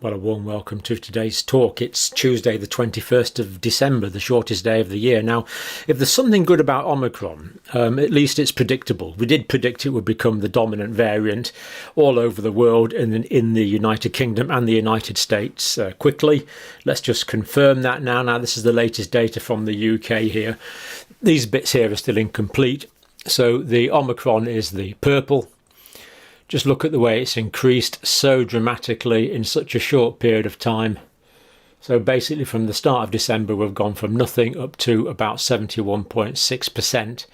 Well, a warm welcome to today's talk. It's Tuesday, the 21st of December, the shortest day of the year. Now, if there's something good about Omicron, at least it's predictable. We did predict it would become the dominant variant all over the world and in the United Kingdom and the United States quickly. Let's just confirm that now. Now, this is the latest data from the UK here. These bits here are still incomplete. So the Omicron is the purple. Just look at the way it's increased so dramatically in such a short period of time. So basically from the start of December, we've gone from nothing up to about 71.6%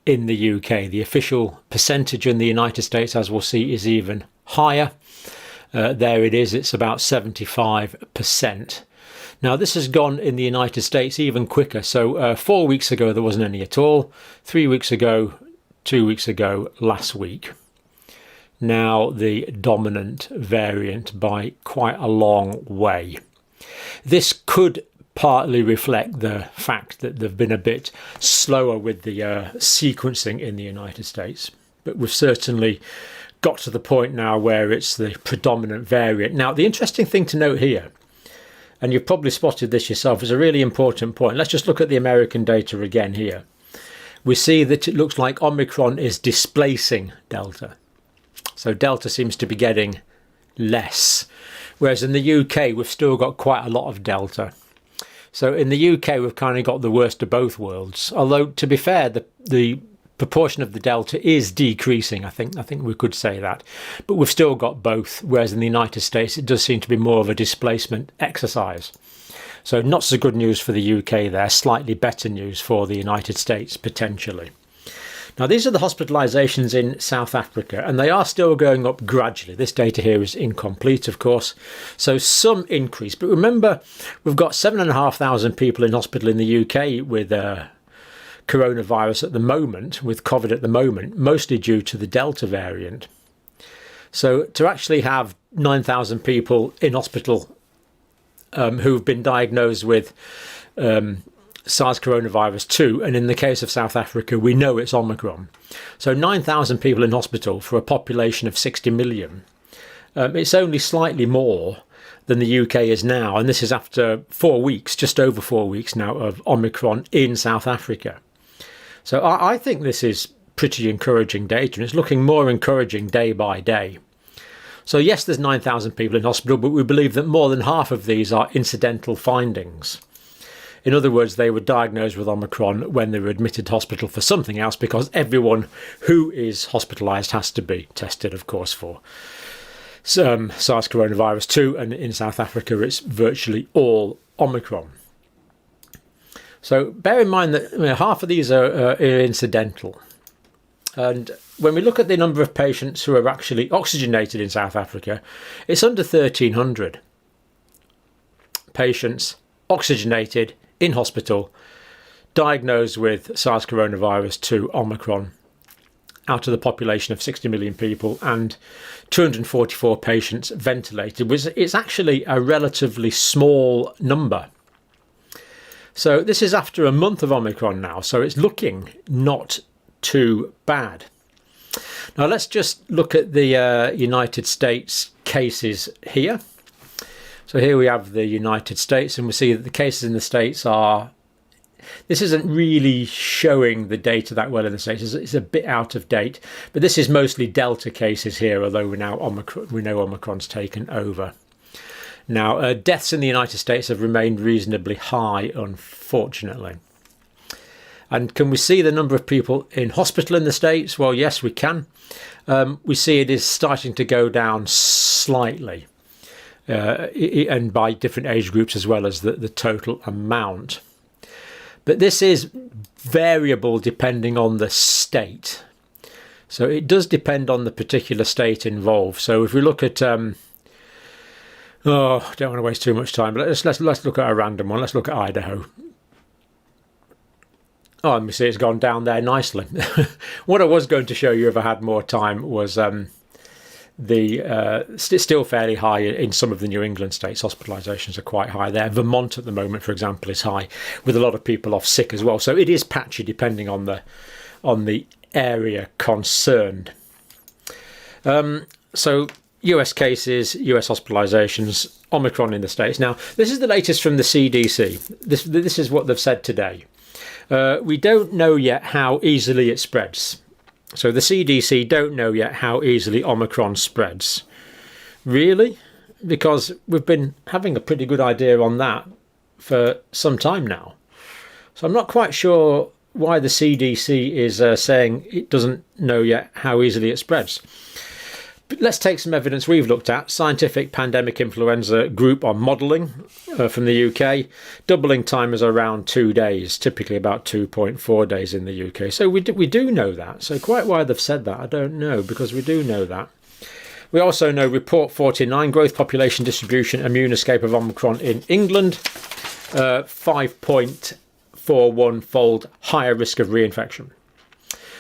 in the UK. The official percentage in the United States, as we'll see, is even higher. There it is, it's about 75%. Now, this has gone in the United States even quicker. So 4 weeks ago, there wasn't any at all. 3 weeks ago, 2 weeks ago, last week. Now the dominant variant by quite a long way. This could partly reflect the fact that they've been a bit slower with the sequencing in the United States, but we've certainly got to the point now where it's the predominant variant. Now, the interesting thing to note here, and you've probably spotted this yourself, is a really important point. Let's just look at the American data again here. We see that it looks like Omicron is displacing Delta. So Delta seems to be getting less, whereas in the UK we've still got quite a lot of Delta. So in the UK we've kind of got the worst of both worlds. Although, to be fair, the proportion of the Delta is decreasing. I think we could say that, but we've still got both. Whereas in the United States it does seem to be more of a displacement exercise. So not so good news for the UK there. Slightly better news for the United States potentially. Now, these are the hospitalisations in South Africa, and they are still going up gradually. This data here is incomplete, of course, so some increase. But remember, we've got 7,500 people in hospital in the UK with coronavirus at the moment, with COVID at the moment, mostly due to the Delta variant. So to actually have 9,000 people in hospital who've been diagnosed with SARS coronavirus 2, and in the case of South Africa, we know it's Omicron. So 9,000 people in hospital for a population of 60 million. It's only slightly more than the UK is now, and this is after 4 weeks, just over 4 weeks now, of Omicron in South Africa. So I think this is pretty encouraging data, and it's looking more encouraging day by day. So yes, there's 9,000 people in hospital, but we believe that more than half of these are incidental findings. In other words, they were diagnosed with Omicron when they were admitted to hospital for something else, because everyone who is hospitalised has to be tested, of course, for SARS coronavirus 2, and in South Africa it's virtually all Omicron. So bear in mind that half of these are incidental. And when we look at the number of patients who are actually oxygenated in South Africa, it's under 1,300 patients oxygenated in hospital, diagnosed with SARS coronavirus 2 Omicron, out of the population of 60 million people, and 244 patients ventilated. It's actually a relatively small number. So this is after a month of Omicron now, so it's looking not too bad. Now let's just look at the United States cases here. So here we have the United States, and we see that the cases in the States are... This isn't really showing the data that well in the States. It's a bit out of date, but this is mostly Delta cases here, although we know Omicron's taken over. Now, deaths in the United States have remained reasonably high, unfortunately. And can we see the number of people in hospital in the States? Well, yes, we can. We see it is starting to go down slightly. And by different age groups as well as the total amount. But this is variable depending on the state. So it does depend on the particular state involved. So if we look at, I don't want to waste too much time, but let's look at a random one. Let's look at Idaho. Oh, and we see it's gone down there nicely. What I was going to show you if I had more time was still fairly high in some of the New England states. Hospitalisations are quite high there. Vermont at the moment, for example, is high, with a lot of people off sick as well. So it is patchy depending on the area concerned. So US cases, US hospitalizations, Omicron in the States. Now, this is the latest from the CDC. This is what they've said today. We don't know yet how easily it spreads. So the CDC don't know yet how easily Omicron spreads. Really? Because we've been having a pretty good idea on that for some time now. So I'm not quite sure why the CDC is saying it doesn't know yet how easily it spreads. But let's take some evidence we've looked at. Scientific Pandemic Influenza Group on modelling from the UK. Doubling time is around 2 days, typically about 2.4 days in the UK. So we do know that. So quite why they've said that, I don't know, because we do know that. We also know Report 49, Growth Population Distribution, Immune Escape of Omicron in England, 5.41-fold higher risk of reinfection.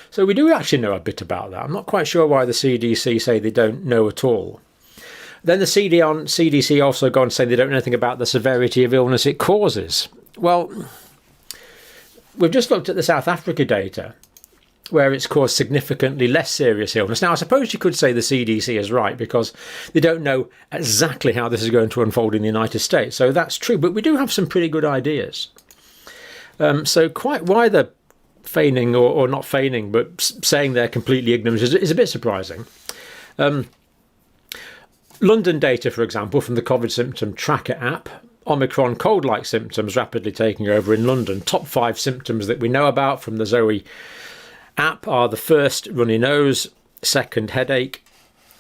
So we do actually know a bit about that. I'm not quite sure why the CDC say they don't know at all. Then the CDC also go on to say they don't know anything about the severity of illness it causes. Well, we've just looked at the South Africa data, where it's caused significantly less serious illness. Now, I suppose you could say the CDC is right because they don't know exactly how this is going to unfold in the United States. So that's true, but we do have some pretty good ideas. So quite why they're feigning or not feigning, but saying they're completely ignorant is a bit surprising. London data, for example, from the COVID symptom tracker app, Omicron cold-like symptoms rapidly taking over in London. Top 5 symptoms that we know about from the Zoe app are the first, runny nose, second, headache,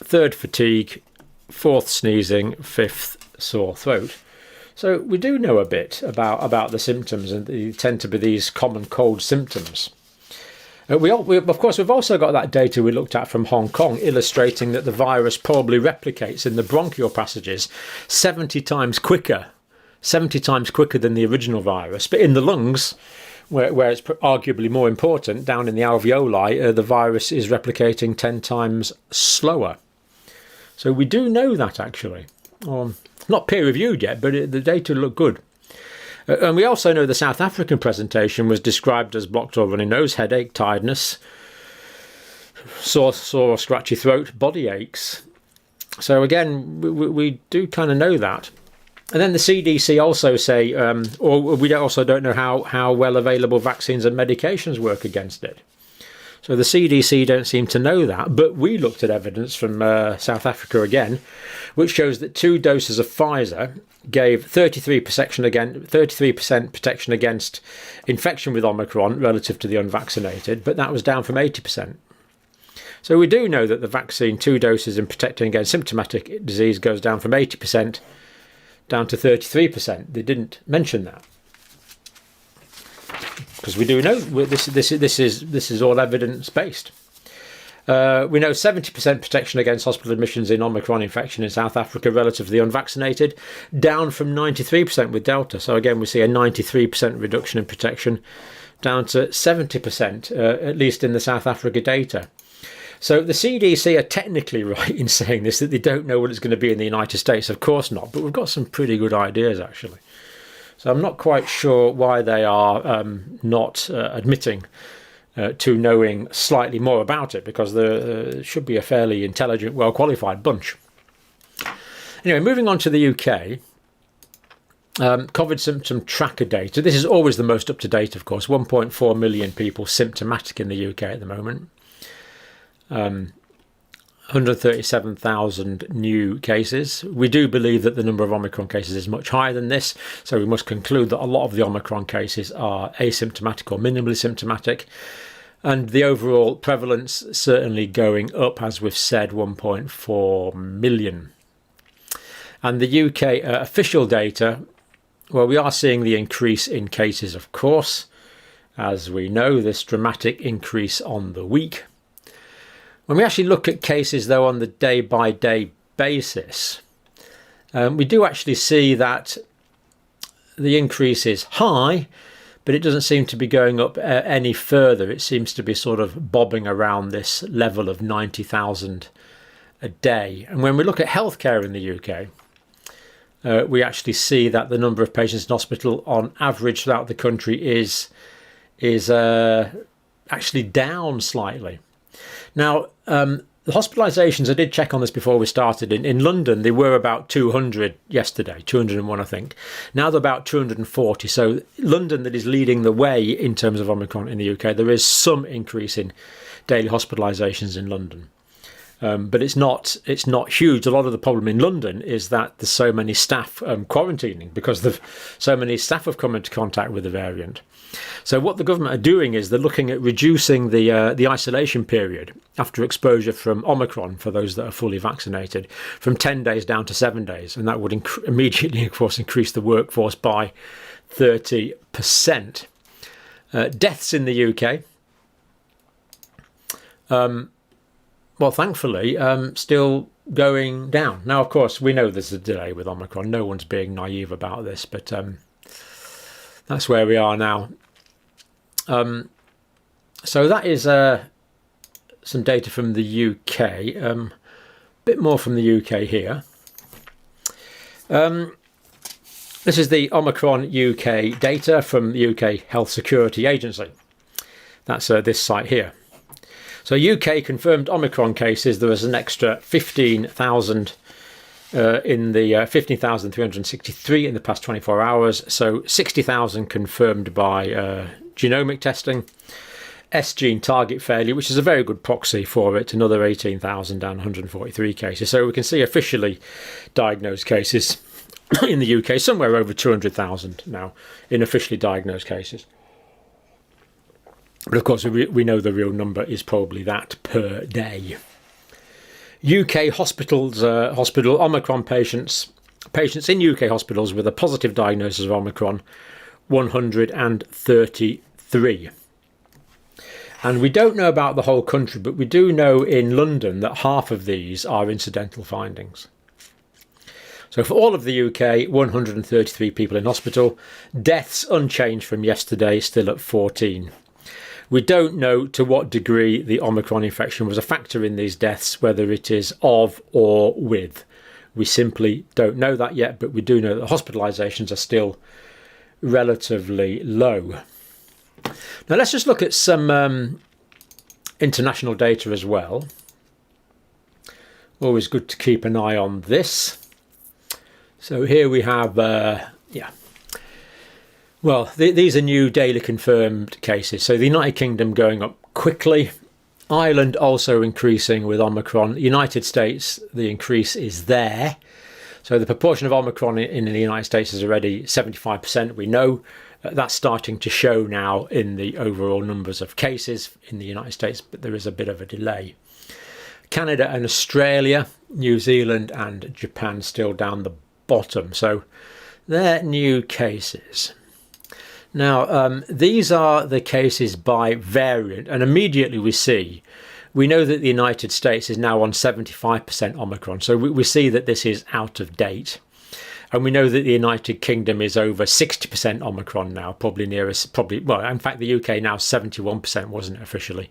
third, fatigue, fourth, sneezing, fifth, sore throat. So we do know a bit about the symptoms, and they tend to be these common cold symptoms. Of course, we've also got that data we looked at from Hong Kong, illustrating that the virus probably replicates in the bronchial passages 70 times quicker than the original virus. But in the lungs, where it's arguably more important, down in the alveoli, the virus is replicating 10 times slower. So we do know that, actually. Not peer-reviewed yet, but the data look good. And we also know the South African presentation was described as blocked or runny nose, headache, tiredness, sore or scratchy throat, body aches. So again, we do kind of know that. And then the CDC also say, or we also don't know how well available vaccines and medications work against it. So the CDC don't seem to know that, but we looked at evidence from South Africa again, which shows that 2 doses of Pfizer gave 33% protection against infection with Omicron relative to the unvaccinated, but that was down from 80%. So we do know that the vaccine, 2 doses in protecting against symptomatic disease, goes down from 80% down to 33%. They didn't mention that, because we do know this is all evidence based. We know 70% protection against hospital admissions in Omicron infection in South Africa relative to the unvaccinated, down from 93% with Delta. So again, we see a 93% reduction in protection, down to 70%, at least in the South Africa data. So the CDC are technically right in saying this, that they don't know what it's going to be in the United States. Of course not, but we've got some pretty good ideas, actually. So I'm not quite sure why they are not admitting to knowing slightly more about it, because there should be a fairly intelligent, well-qualified bunch. Anyway, moving on to the UK, COVID symptom tracker data. This is always the most up-to-date, of course. 1.4 million people symptomatic in the UK at the moment. 137,000 new cases. We do believe that the number of Omicron cases is much higher than this, so we must conclude that a lot of the Omicron cases are asymptomatic or minimally symptomatic, and the overall prevalence certainly going up, as we've said, 1.4 million. And the UK official data, well, we are seeing the increase in cases, of course, as we know, this dramatic increase on the week. When we actually look at cases, though, on the day-by-day basis, we do actually see that the increase is high, but it doesn't seem to be going up any further. It seems to be sort of bobbing around this level of 90,000 a day. And when we look at healthcare in the UK, we actually see that the number of patients in hospital on average throughout the country is actually down slightly. Now, The hospitalisations, I did check on this before we started. In London, they were about 200 yesterday, 201, I think. Now they're about 240. So London, that is leading the way in terms of Omicron in the UK. There is some increase in daily hospitalisations in London. But it's not huge. A lot of the problem in London is that there's so many staff quarantining because so many staff have come into contact with the variant. So what the government are doing is they're looking at reducing the isolation period after exposure from Omicron for those that are fully vaccinated from 10 days down to 7 days, and that would immediately, of course, increase the workforce by 30%. Deaths in the UK. Well, thankfully, still going down. Now, of course, we know there's a delay with Omicron. No one's being naive about this, but that's where we are now. So that is some data from the UK. A bit more from the UK here. This is the Omicron UK data from the UK Health Security Agency. That's this site here. So UK confirmed Omicron cases, there was an extra 15,000 in the 15,363 in the past 24 hours. So 60,000 confirmed by genomic testing. S-gene target failure, which is a very good proxy for it, another 18,000 down 143 cases. So we can see officially diagnosed cases in the UK, somewhere over 200,000 now in officially diagnosed cases. But of course, we know the real number is probably that per day. UK hospitals, hospital Omicron patients in UK hospitals with a positive diagnosis of Omicron, 133. And we don't know about the whole country, but we do know in London that half of these are incidental findings. So for all of the UK, 133 people in hospital. Deaths unchanged from yesterday, still at 14. We don't know to what degree the Omicron infection was a factor in these deaths, whether it is of or with. We simply don't know that yet, but we do know that hospitalisations are still relatively low. Now let's just look at some international data as well. Always good to keep an eye on this. So here we have, well, these are new daily confirmed cases. So the United Kingdom going up quickly. Ireland also increasing with Omicron. United States, the increase is there. So the proportion of Omicron in the United States is already 75%. We know that's starting to show now in the overall numbers of cases in the United States, but there is a bit of a delay. Canada and Australia, New Zealand and Japan still down the bottom. So they're new cases. Now, these are the cases by variant, and immediately we know that the United States is now on 75% Omicron, so we see that this is out of date. And we know that the United Kingdom is over 60% Omicron now, well, in fact, the UK now 71%, wasn't it, officially?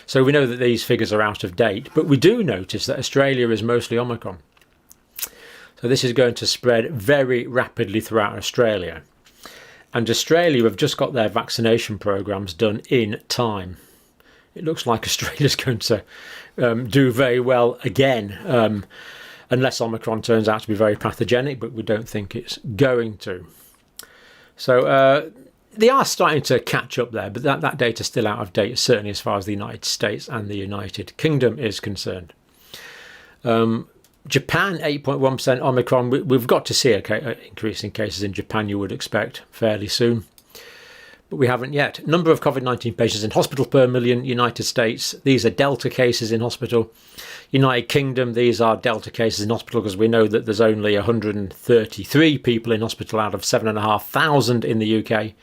So we know that these figures are out of date, but we do notice that Australia is mostly Omicron. So this is going to spread very rapidly throughout Australia. And Australia have just got their vaccination programs done in time. It looks like Australia's going to do very well again, unless Omicron turns out to be very pathogenic, but we don't think it's going to. So they are starting to catch up there, but that data is still out of date, certainly as far as the United States and the United Kingdom is concerned. Japan, 8.1% Omicron. We've got to see an increase in cases in Japan, you would expect, fairly soon. But we haven't yet. Number of COVID-19 patients in hospital per million, United States. These are Delta cases in hospital. United Kingdom, these are Delta cases in hospital because we know that there's only 133 people in hospital out of 7,500 in the UK.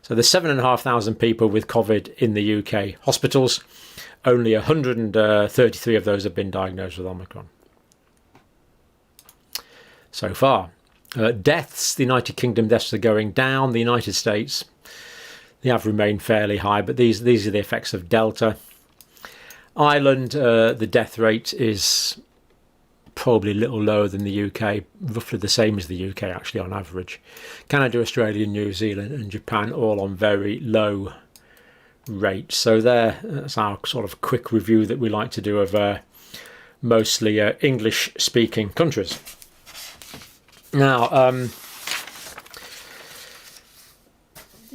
So there's 7,500 people with COVID in the UK hospitals. Only 133 of those have been diagnosed with Omicron so far. Deaths, the United Kingdom deaths are going down. The United States, they have remained fairly high, but these are the effects of Delta. Ireland, the death rate is probably a little lower than the UK, roughly the same as the UK actually on average. Canada, Australia, New Zealand and Japan all on very low rates. So that's our sort of quick review that we like to do of mostly English-speaking countries. Now,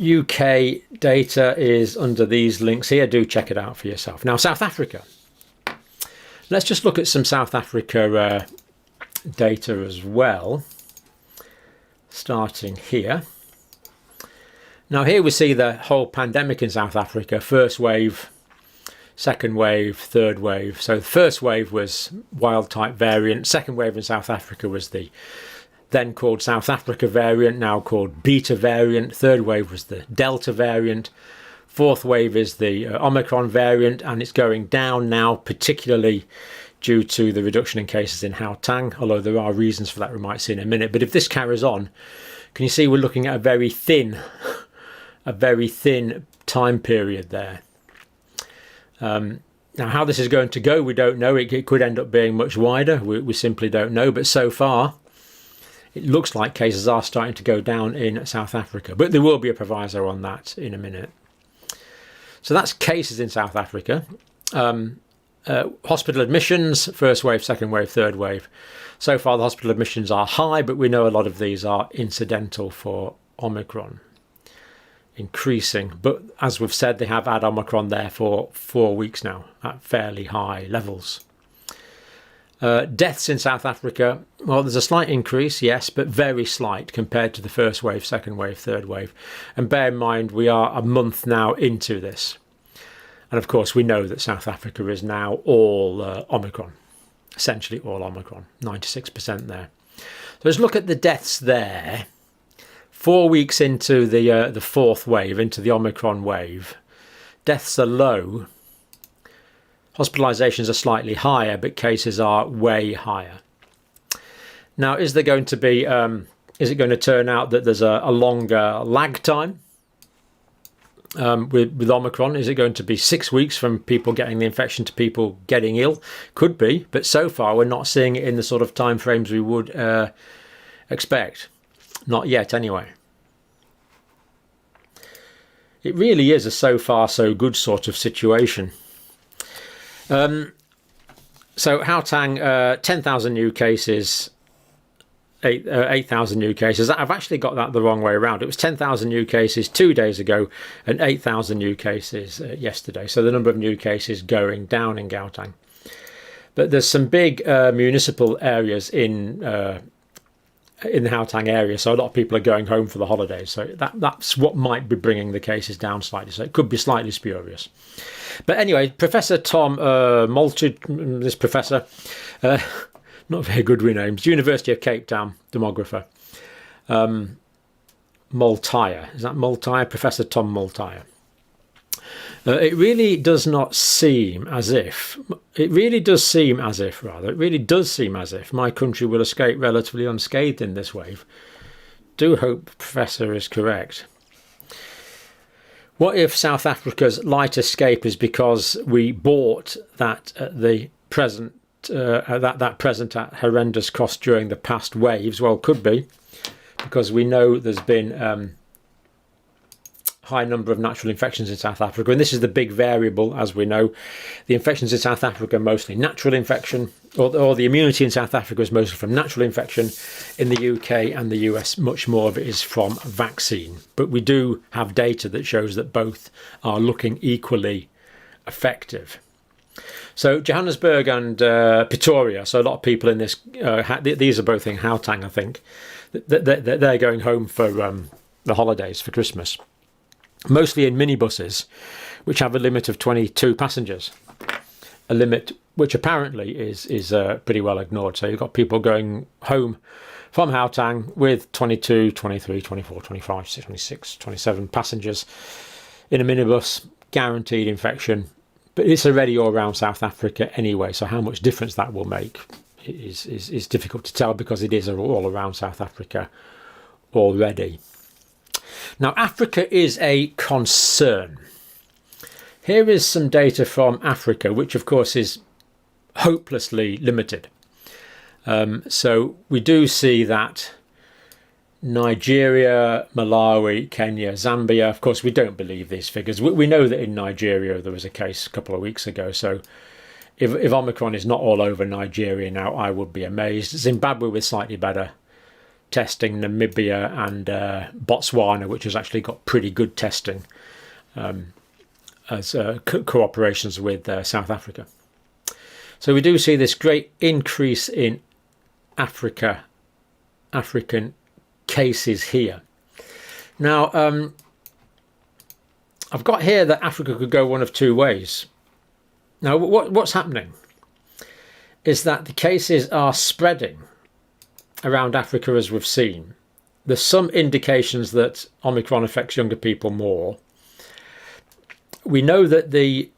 UK data is under these links here. Do check it out for yourself. Now, South Africa. Let's just look at some South Africa data as well, starting here. Now, here we see the whole pandemic in South Africa. First wave, second wave, third wave. So the first wave was wild type variant. Second wave in South Africa was the then called South Africa variant, now called Beta variant. Third wave was the Delta variant. Fourth wave is the Omicron variant, and it's going down now, particularly due to the reduction in cases in Gauteng, although there are reasons for that we might see in a minute. But if this carries on, can you see we're looking at a very thin time period there. Now, how this is going to go, we don't know. It could end up being much wider. We simply don't know. But so far, it looks like cases are starting to go down in South Africa. But there will be a proviso on that in a minute. So that's cases in South Africa. Hospital admissions, first wave, second wave, third wave. So far, the hospital admissions are high, but we know a lot of these are incidental for Omicron. Increasing, but as we've said, they have had Omicron there for 4 weeks now at fairly high levels. Deaths in South Africa, well, there's a slight increase, yes, but very slight compared to the first wave, second wave, third wave. And bear in mind, we are a month now into this. And of course, we know that South Africa is now all Omicron, essentially all Omicron, 96% there. So let's look at the deaths there. 4 weeks into the fourth wave, into the Omicron wave, deaths are low. Hospitalizations are slightly higher, but cases are way higher. Now, is there going to be? Is it going to turn out that there's a longer lag time with Omicron? Is it going to be 6 weeks from people getting the infection to people getting ill? Could be, but so far we're not seeing it in the sort of time frames we would expect. Not yet, anyway. It really is a so far so good sort of situation. So Gauteng, 10,000 new cases, 8,000 new cases. I've actually got that the wrong way around. It was 10,000 new cases 2 days ago and 8,000 new cases yesterday. So the number of new cases going down in Gauteng. But there's some big municipal areas in the Gauteng area, so a lot of people are going home for the holidays. So that's what might be bringing the cases down slightly. So it could be slightly spurious. But anyway, Professor Tom Moultrie, this professor, not very good with names, University of Cape Town demographer, Moultrie. Is that Moultrie? Professor Tom Moultrie. It really does seem as if my country will escape relatively unscathed in this wave. Do hope the Professor is correct. What if South Africa's light escape is because we bought that at the present at horrendous cost during the past waves? Well, could be, because we know there's been high number of natural infections in South Africa, and this is the big variable. As we know, the infections in South Africa are mostly natural infection, or the immunity in South Africa is mostly from natural infection. In the UK and the US, much more of it is from vaccine, but we do have data that shows that both are looking equally effective. So Johannesburg and Pretoria, so a lot of people in this, these are both in Gauteng, I think, they're going home for the holidays, for Christmas. Mostly in minibuses, which have a limit of 22 passengers, a limit which apparently is pretty well ignored. So you've got people going home from Gauteng with 22, 23, 24, 25, 26, 27 passengers in a minibus, guaranteed infection. But it's already all around South Africa anyway, so how much difference that will make is difficult to tell, because it is all around South Africa already. Now, Africa is a concern. Here is some data from Africa, which of course is hopelessly limited. So we do see that Nigeria, Malawi, Kenya, Zambia, of course we don't believe these figures. We know that in Nigeria there was a case a couple of weeks ago, so if Omicron is not all over Nigeria now, I would be amazed. Zimbabwe with slightly better testing, Namibia and Botswana, which has actually got pretty good testing as cooperations with South Africa. So we do see this great increase in African cases here. Now, I've got here that Africa could go one of two ways. Now, what's happening is that the cases are spreading around Africa, as we've seen. There's some indications that Omicron affects younger people more. We know that the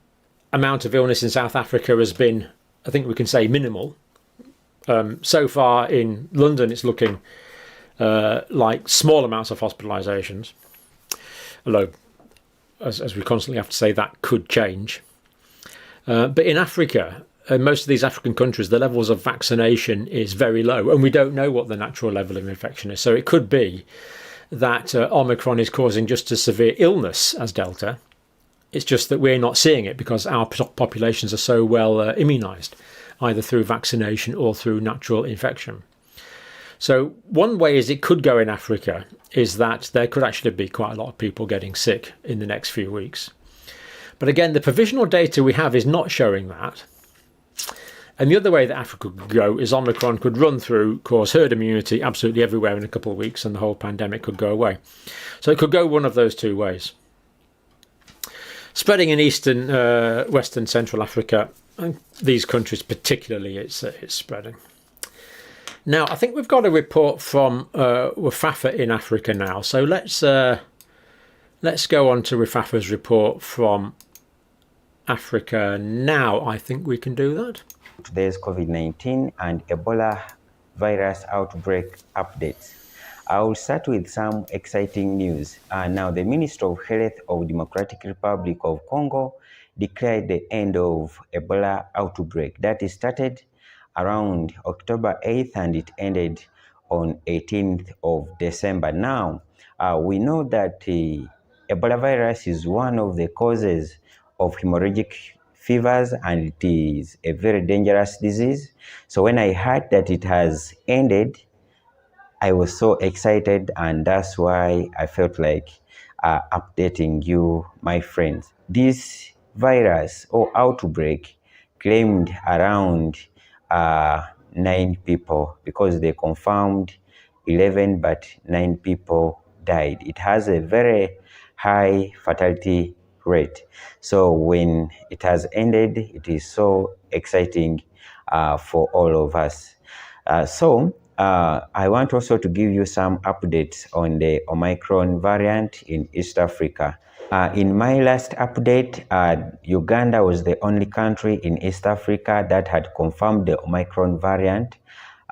amount of illness in South Africa has been, I think we can say, minimal. So far in London, it's looking like small amounts of hospitalisations, although, as we constantly have to say, that could change. But in Africa, most of these African countries, the levels of vaccination is very low, and we don't know what the natural level of infection is. So it could be that Omicron is causing just as severe illness as Delta. It's just that we're not seeing it because our populations are so well immunised, either through vaccination or through natural infection. So one way is it could go in Africa is that there could actually be quite a lot of people getting sick in the next few weeks. But again, the provisional data we have is not showing that. And the other way that Africa could go is Omicron could run through, cause herd immunity absolutely everywhere in a couple of weeks, and the whole pandemic could go away. So it could go one of those two ways. Spreading in Eastern, Western, Central Africa, and these countries particularly, it's spreading. Now, I think we've got a report from Wefwafwa in Africa now. So let's go on to Wefwafwa's report from Africa now. I think we can do that. Today's COVID-19 and Ebola virus outbreak updates. I will start with some exciting news. Now, the Minister of Health of Democratic Republic of Congo declared the end of Ebola outbreak. That is started around October 8th and it ended on 18th of December. Now, we know that Ebola virus is one of the causes of hemorrhagic fevers, and it is a very dangerous disease. So when I heard that it has ended, I was so excited, and that's why I felt like updating you, my friends. This virus or outbreak claimed around 9 people because they confirmed 11, but 9 people died. It has a very high fatality rate. So when it has ended, it is so exciting for all of us. I want also to give you some updates on the Omicron variant in East Africa. In my last update, Uganda was the only country in East Africa that had confirmed the Omicron variant.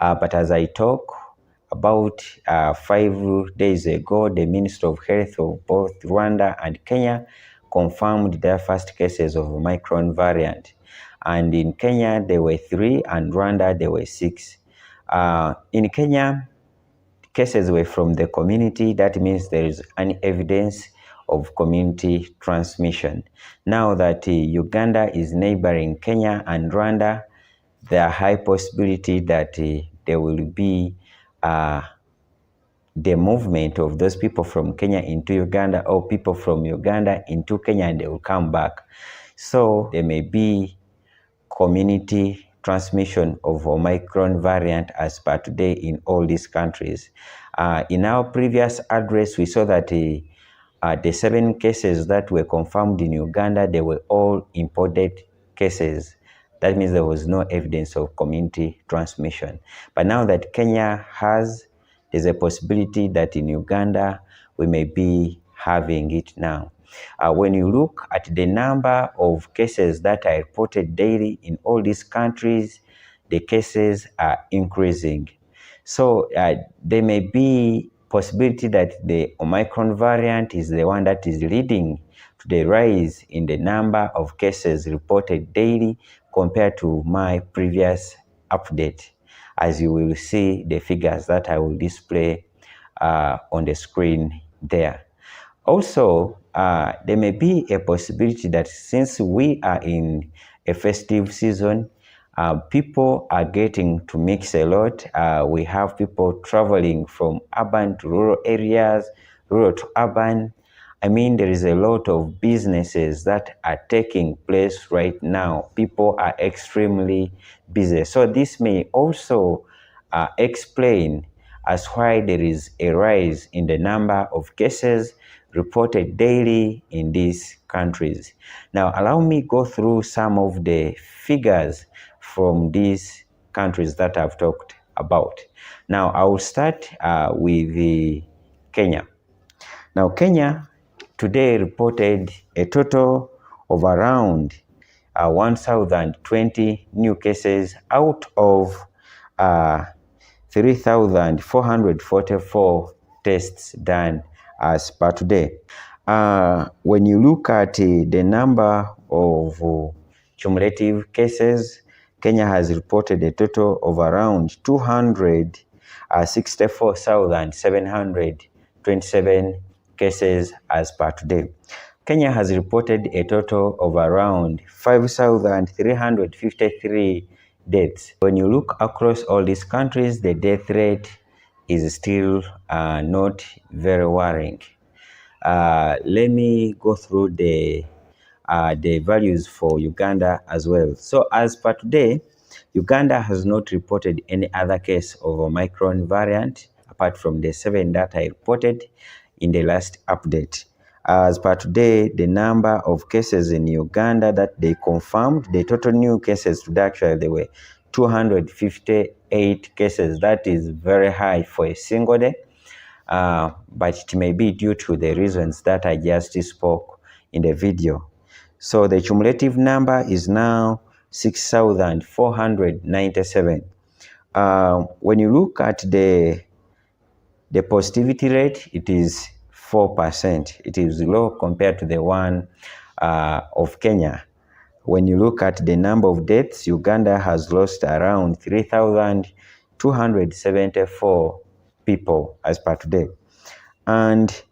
But as I talk about 5 days ago, the Minister of Health of both Rwanda and Kenya confirmed their first cases of Omicron variant. And in Kenya, there were 3, and Rwanda, there were 6. In Kenya, cases were from the community. That means there is an evidence of community transmission. Now that Uganda is neighboring Kenya and Rwanda, there are high possibility that there will be the movement of those people from Kenya into Uganda, or people from Uganda into Kenya, and they will come back. So there may be community transmission of Omicron variant as per today in all these countries. In our previous address, we saw that the 7 cases that were confirmed in Uganda, they were all imported cases. That means there was no evidence of community transmission. But now that Kenya has, there's a possibility that in Uganda, we may be having it now. When you look at the number of cases that are reported daily in all these countries, the cases are increasing. So there may be possibility that the Omicron variant is the one that is leading to the rise in the number of cases reported daily compared to my previous update, as you will see the figures that I will display on the screen there. Also, there may be a possibility that since we are in a festive season. People are getting to mix a lot. We have people traveling from urban to rural areas, rural to urban. I mean, there is a lot of businesses that are taking place right now. People are extremely busy. So this may also explain as why there is a rise in the number of cases reported daily in these countries. Now, allow me go through some of the figures from these countries that I've talked about. Now, I will start with Kenya. Now, Kenya today reported a total of around 1,020 new cases out of 3,444 tests done as per today. When you look at the number of cumulative cases, Kenya has reported a total of around 264,727 cases as per today. Kenya has reported a total of around 5,353 deaths. When you look across all these countries, the death rate is still not very worrying. Let me go through the values for Uganda as well. So as per today, Uganda has not reported any other case of Micron variant apart from the 7 that I reported in the last update. As per today, the number of cases in Uganda that they confirmed, the total new cases today, actually there were 258 cases. That is very high for a single day, but it may be due to the reasons that I just spoke in the video. So the cumulative number is now 6,497. When you look at the positivity rate, it is 4%. It is low compared to the one of Kenya. When you look at the number of deaths, Uganda has lost around 3,274 people as per today. And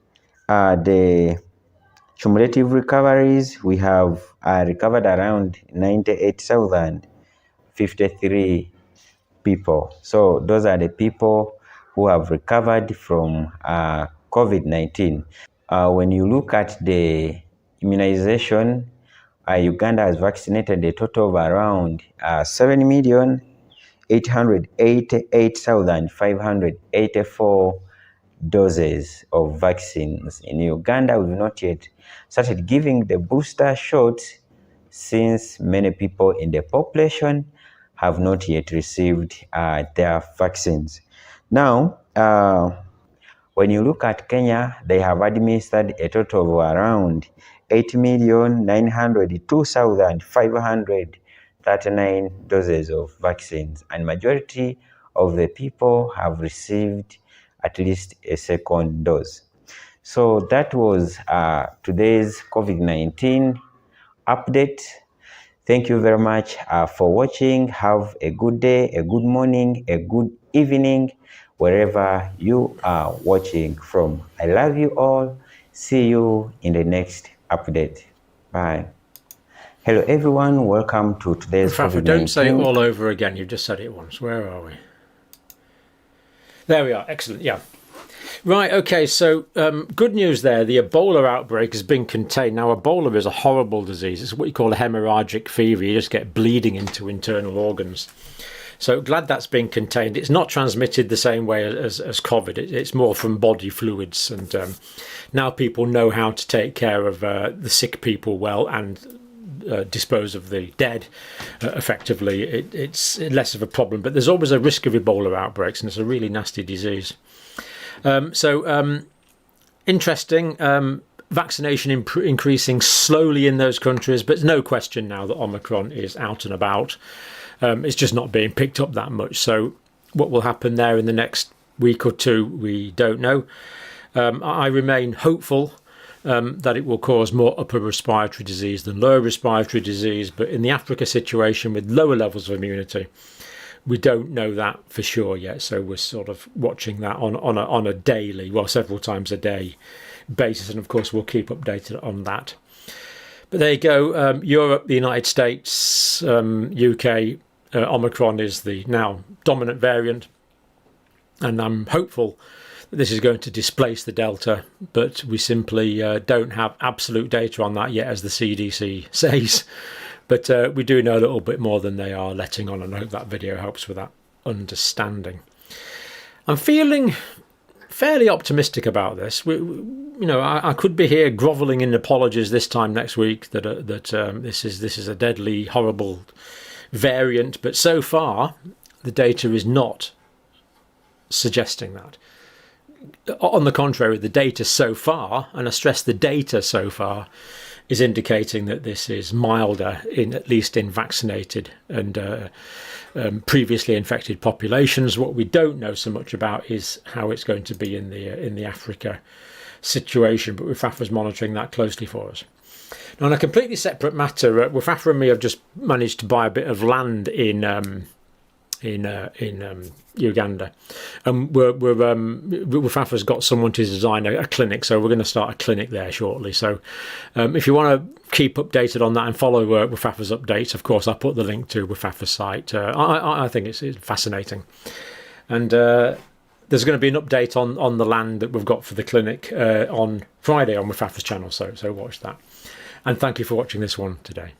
the cumulative recoveries, we have recovered around 98,053 people. So those are the people who have recovered from COVID-19. When you look at the immunization, Uganda has vaccinated a total of around 7,888,584 doses of vaccines. In Uganda, we've not yet started giving the booster shots since many people in the population have not yet received their vaccines. Now, when you look at Kenya, they have administered a total of around 8,902,539 doses of vaccines, and majority of the people have received at least a second dose. So that was today's COVID-19 update. Thank you very much for watching. Have a good day, a good morning, a good evening, wherever you are watching from. I love you all. See you in the next update. Bye. Hello everyone, welcome to today's COVID-19. Don't say it all over again, you've just said it once. Where are we? There we are, excellent, yeah. Right, okay, so good news there. The Ebola outbreak has been contained. Now, Ebola is a horrible disease. It's what you call a hemorrhagic fever. You just get bleeding into internal organs. So glad that's been contained. It's not transmitted the same way as COVID. It's more from body fluids. And now people know how to take care of the sick people well and dispose of the dead effectively. It's less of a problem. But there's always a risk of Ebola outbreaks, and it's a really nasty disease. Interesting. Vaccination increasing slowly in those countries, but there's no question now that Omicron is out and about. It's just not being picked up that much. So what will happen there in the next week or two, we don't know. I remain hopeful that it will cause more upper respiratory disease than lower respiratory disease. But in the Africa situation with lower levels of immunity, we don't know that for sure yet. So we're sort of watching that on a daily, well, several times a day basis. And of course, we'll keep updated on that. But there you go. Europe, the United States, UK, Omicron is the now dominant variant. And I'm hopeful that this is going to displace the Delta, but we simply don't have absolute data on that yet, as the CDC says. But we do know a little bit more than they are letting on, and I hope that video helps with that understanding. I'm feeling fairly optimistic about this. I could be here grovelling in apologies this time next week that this is a deadly, horrible variant, but so far the data is not suggesting that. On the contrary, the data so far, and I stress the data so far, is indicating that this is milder, at least in vaccinated and previously infected populations. What we don't know so much about is how it's going to be in the Africa situation, but Wefwafwa's monitoring that closely for us. Now, on a completely separate matter, Wefwafwa and me have just managed to buy a bit of land in Uganda, and Wefwafwa's got someone to design a clinic, so we're going to start a clinic there shortly. So if you want to keep updated on that and follow Wefwafwa's updates, of course I'll put the link to Wefwafwa's site. I think it's fascinating, and there's going to be an update on the land that we've got for the clinic on Friday on Wefwafwa's channel, so watch that. And thank you for watching this one today.